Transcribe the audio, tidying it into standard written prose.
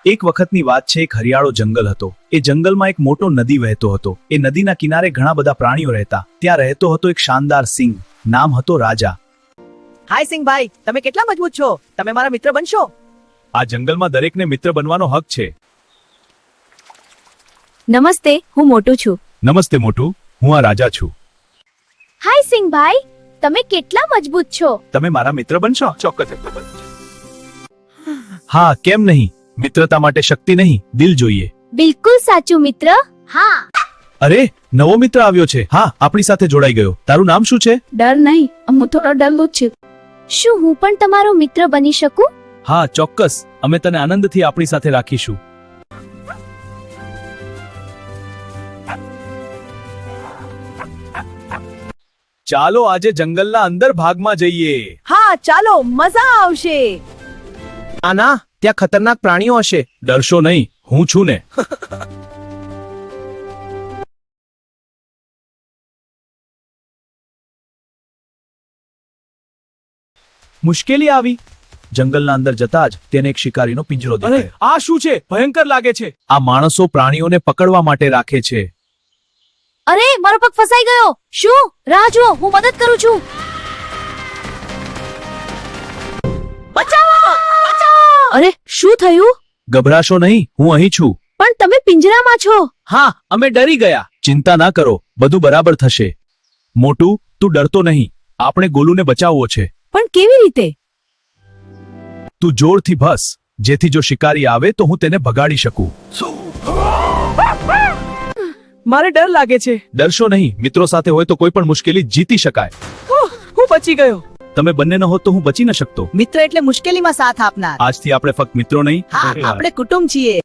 એક વખતની વાત છે, એક હરિયાળો જંગલ હતો. એ જંગલમાં એક મોટો નદી વહેતો હતો. એ નદીના કિનારે ઘણા બધા પ્રાણીઓ રહેતા. ત્યાં રહેતો હતો એક શાનદાર સિંહ. નામ હતો રાજા. હાય સિંહભાઈ, તમે કેટલા મજબૂત છો? તમે મારા મિત્ર બનશો? આ જંગલમાં દરેકને મિત્ર બનવાનો હક છે. નમસ્તે, હું મોટું છું. નમસ્તે મોટું, હું આ રાજા છું. હાય સિંહભાઈ, તમે કેટલા મજબૂત છો? તમે મારા મિત્ર બનશો? ચોક્કસ. હા, કેમ નહીં? મિત્રતા માટે શક્તિ નહીં, દિલ જોઈએ. બિલકુલ સાચું મિત્ર. હા. અરે, નવો મિત્ર આવ્યો છે. હા, આપણી સાથે જોડાઈ ગયો. તારું નામ શું છે? ડર નહીં, હું થોડો ડરલો છું. શું હું પણ તમારો મિત્ર બની શકું? હા, ચોક્કસ. અમે તને આનંદથી આપણી સાથે રાખીશું. ચાલો આજે જંગલના અંદર ભાગમાં જઈએ. હા ચાલો, મજા આવશે. આના ત્યાં ખતરનાક પ્રાણીઓ હશે. ડરશો નહીં, હું છું ને. મુશ્કેલી આવી. જંગલના અંદર જતા જ તેને એક શિકારીનો પિંજરો દેખાયો. આ શું છે? ભયંકર લાગે છે. આ માણસો પ્રાણીઓને પકડવા માટે રાખે છે. અરે, મારો પગ ફસાઈ ગયો. શું? રાહ જુઓ, હું મદદ કરું છું. બચાવો! અરે, શું થયું? ગભરાશો નહીં, હું અહીં છું. પણ તમે પિંજરામાં છો. હા, અમે ડરી ગયા. ચિંતા ના કરો, બધું બરાબર થશે. મોટું, તું ડરતો નહીં. આપણે ગોલુને બચાવવો છે. પણ કેવી રીતે? તું જોરથી ભસ, જેથી જો શિકારી આવે તો હું તેને ભગાડી શકું. મારે ડર લાગે છે. ડરશો નહીં, મિત્રો સાથે હોય તો કોઈ પણ મુશ્કેલી જીતી શકાય. હું બચી ગયો. તમે બંને ન હોત તો હું બચી ન શકતો. મિત્ર એટલે મુશ્કેલીમાં સાથ આપનાર. આજથી આપણે ફક્ત મિત્રો નહીં, હા, આપણે કુટુંબ છીએ.